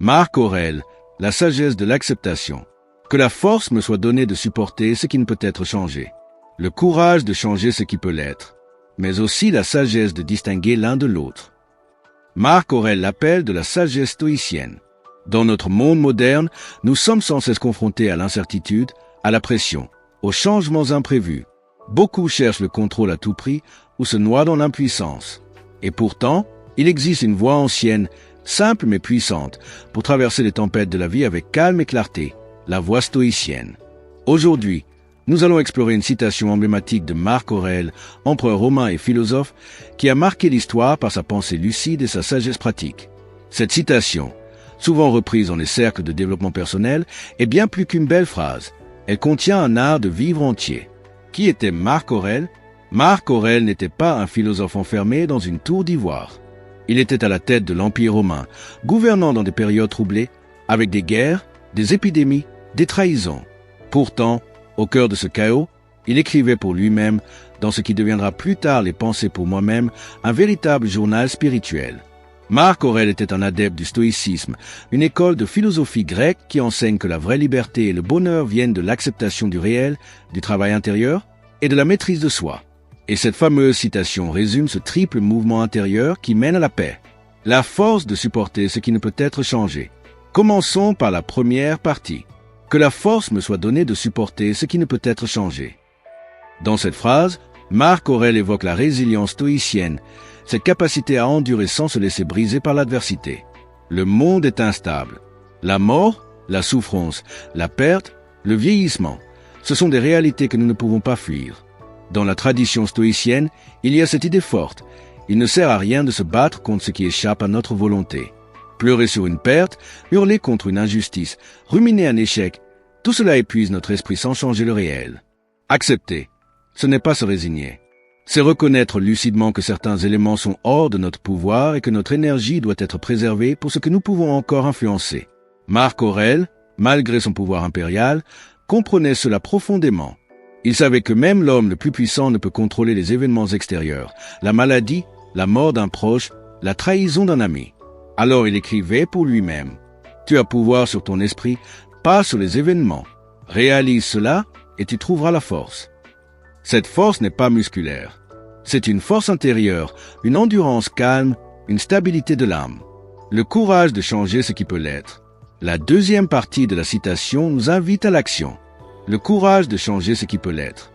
Marc Aurèle, la sagesse de l'acceptation. Que la force me soit donnée de supporter ce qui ne peut être changé. Le courage de changer ce qui peut l'être. Mais aussi la sagesse de distinguer l'un de l'autre. Marc Aurèle l'appelle de la sagesse stoïcienne. Dans notre monde moderne, nous sommes sans cesse confrontés à l'incertitude, à la pression, aux changements imprévus. Beaucoup cherchent le contrôle à tout prix ou se noient dans l'impuissance. Et pourtant, il existe une voie ancienne, simple mais puissante, pour traverser les tempêtes de la vie avec calme et clarté, la voie stoïcienne. Aujourd'hui, nous allons explorer une citation emblématique de Marc Aurèle, empereur romain et philosophe, qui a marqué l'histoire par sa pensée lucide et sa sagesse pratique. Cette citation, souvent reprise dans les cercles de développement personnel, est bien plus qu'une belle phrase. Elle contient un art de vivre entier. Qui était Marc Aurèle? Marc Aurèle n'était pas un philosophe enfermé dans une tour d'ivoire. Il était à la tête de l'Empire romain, gouvernant dans des périodes troublées, avec des guerres, des épidémies, des trahisons. Pourtant, au cœur de ce chaos, il écrivait pour lui-même, dans ce qui deviendra plus tard les Pensées pour moi-même, un véritable journal spirituel. Marc Aurèle était un adepte du stoïcisme, une école de philosophie grecque qui enseigne que la vraie liberté et le bonheur viennent de l'acceptation du réel, du travail intérieur et de la maîtrise de soi. Et cette fameuse citation résume ce triple mouvement intérieur qui mène à la paix. La force de supporter ce qui ne peut être changé. Commençons par la première partie. Que la force me soit donnée de supporter ce qui ne peut être changé. Dans cette phrase, Marc Aurèle évoque la résilience stoïcienne, cette capacité à endurer sans se laisser briser par l'adversité. Le monde est instable. La mort, la souffrance, la perte, le vieillissement, ce sont des réalités que nous ne pouvons pas fuir. Dans la tradition stoïcienne, il y a cette idée forte. Il ne sert à rien de se battre contre ce qui échappe à notre volonté. Pleurer sur une perte, hurler contre une injustice, ruminer un échec, tout cela épuise notre esprit sans changer le réel. Accepter, ce n'est pas se résigner. C'est reconnaître lucidement que certains éléments sont hors de notre pouvoir et que notre énergie doit être préservée pour ce que nous pouvons encore influencer. Marc Aurèle, malgré son pouvoir impérial, comprenait cela profondément. Il savait que même l'homme le plus puissant ne peut contrôler les événements extérieurs, la maladie, la mort d'un proche, la trahison d'un ami. Alors il écrivait pour lui-même. Tu as pouvoir sur ton esprit, pas sur les événements. Réalise cela et tu trouveras la force. Cette force n'est pas musculaire. C'est une force intérieure, une endurance calme, une stabilité de l'âme. Le courage de changer ce qui peut l'être. La deuxième partie de la citation nous invite à l'action. Le courage de changer ce qui peut l'être.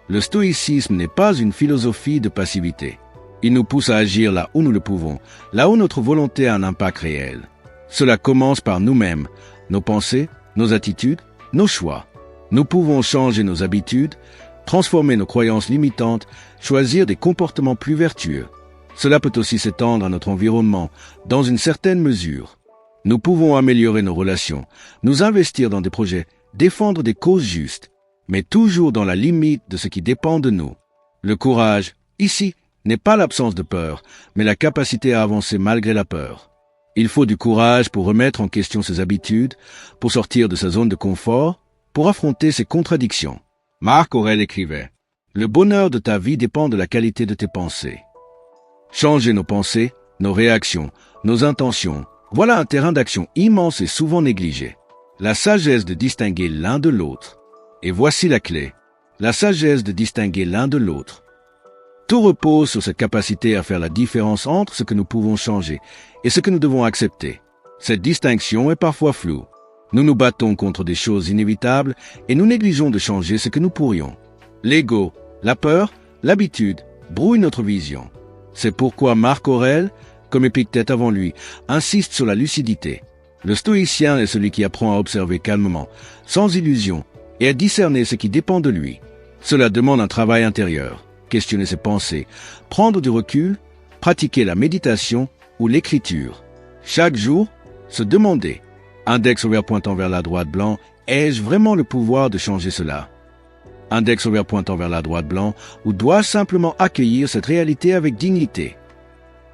Le stoïcisme n'est pas une philosophie de passivité. Il nous pousse à agir là où nous le pouvons, là où notre volonté a un impact réel. Cela commence par nous-mêmes, nos pensées, nos attitudes, nos choix. Nous pouvons changer nos habitudes, transformer nos croyances limitantes, choisir des comportements plus vertueux. Cela peut aussi s'étendre à notre environnement, dans une certaine mesure. Nous pouvons améliorer nos relations, nous investir dans des projets, défendre des causes justes, mais toujours dans la limite de ce qui dépend de nous. Le courage, ici, n'est pas l'absence de peur, mais la capacité à avancer malgré la peur. Il faut du courage pour remettre en question ses habitudes, pour sortir de sa zone de confort, pour affronter ses contradictions. Marc Aurèle écrivait « Le bonheur de ta vie dépend de la qualité de tes pensées. » Changer nos pensées, nos réactions, nos intentions, voilà un terrain d'action immense et souvent négligé. La sagesse de distinguer l'un de l'autre. Et voici la clé. La sagesse de distinguer l'un de l'autre. Tout repose sur cette capacité à faire la différence entre ce que nous pouvons changer et ce que nous devons accepter. Cette distinction est parfois floue. Nous nous battons contre des choses inévitables et nous négligeons de changer ce que nous pourrions. L'ego, la peur, l'habitude brouillent notre vision. C'est pourquoi Marc Aurèle, comme Épictète avant lui, insiste sur la lucidité. Le stoïcien est celui qui apprend à observer calmement, sans illusion, et à discerner ce qui dépend de lui. Cela demande un travail intérieur, questionner ses pensées, prendre du recul, pratiquer la méditation ou l'écriture. Chaque jour, se demander, index ouvert pointant vers la droite blanc, ai-je vraiment le pouvoir de changer cela? Index ouvert pointant vers la droite blanc, ou dois-je simplement accueillir cette réalité avec dignité?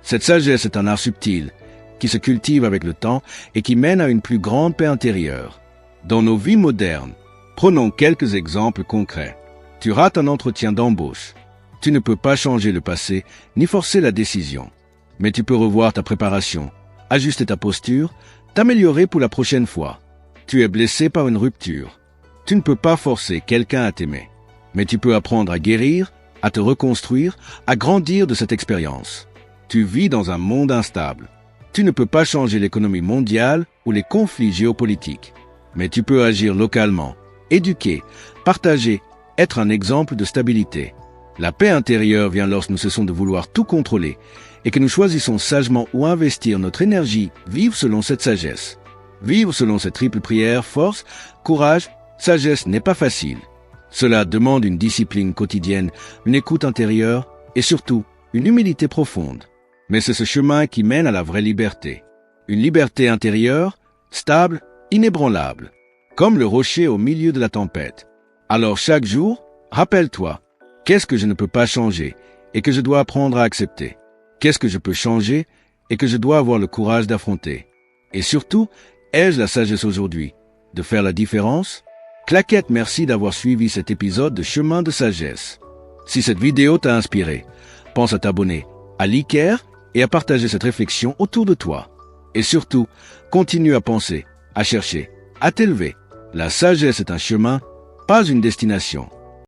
Cette sagesse est un art subtil, qui se cultive avec le temps et qui mène à une plus grande paix intérieure. Dans nos vies modernes, prenons quelques exemples concrets. Tu rates un entretien d'embauche. Tu ne peux pas changer le passé, ni forcer la décision. Mais tu peux revoir ta préparation, ajuster ta posture, t'améliorer pour la prochaine fois. Tu es blessé par une rupture. Tu ne peux pas forcer quelqu'un à t'aimer. Mais tu peux apprendre à guérir, à te reconstruire, à grandir de cette expérience. Tu vis dans un monde instable. Tu ne peux pas changer l'économie mondiale ou les conflits géopolitiques. Mais tu peux agir localement, éduquer, partager, être un exemple de stabilité. La paix intérieure vient lorsque nous cessons de vouloir tout contrôler et que nous choisissons sagement où investir notre énergie, vivre selon cette sagesse. Vivre selon cette triple prière, force, courage, sagesse n'est pas facile. Cela demande une discipline quotidienne, une écoute intérieure et surtout une humilité profonde. Mais c'est ce chemin qui mène à la vraie liberté. Une liberté intérieure, stable, inébranlable, comme le rocher au milieu de la tempête. Alors chaque jour, rappelle-toi, qu'est-ce que je ne peux pas changer et que je dois apprendre à accepter? Qu'est-ce que je peux changer et que je dois avoir le courage d'affronter? Et surtout, ai-je la sagesse aujourd'hui de faire la différence? Claquette, merci d'avoir suivi cet épisode de Chemin de Sagesse. Si cette vidéo t'a inspiré, pense à t'abonner, à liker et à partager cette réflexion autour de toi. Et surtout, continue à penser, à chercher, à t'élever. La sagesse est un chemin, pas une destination.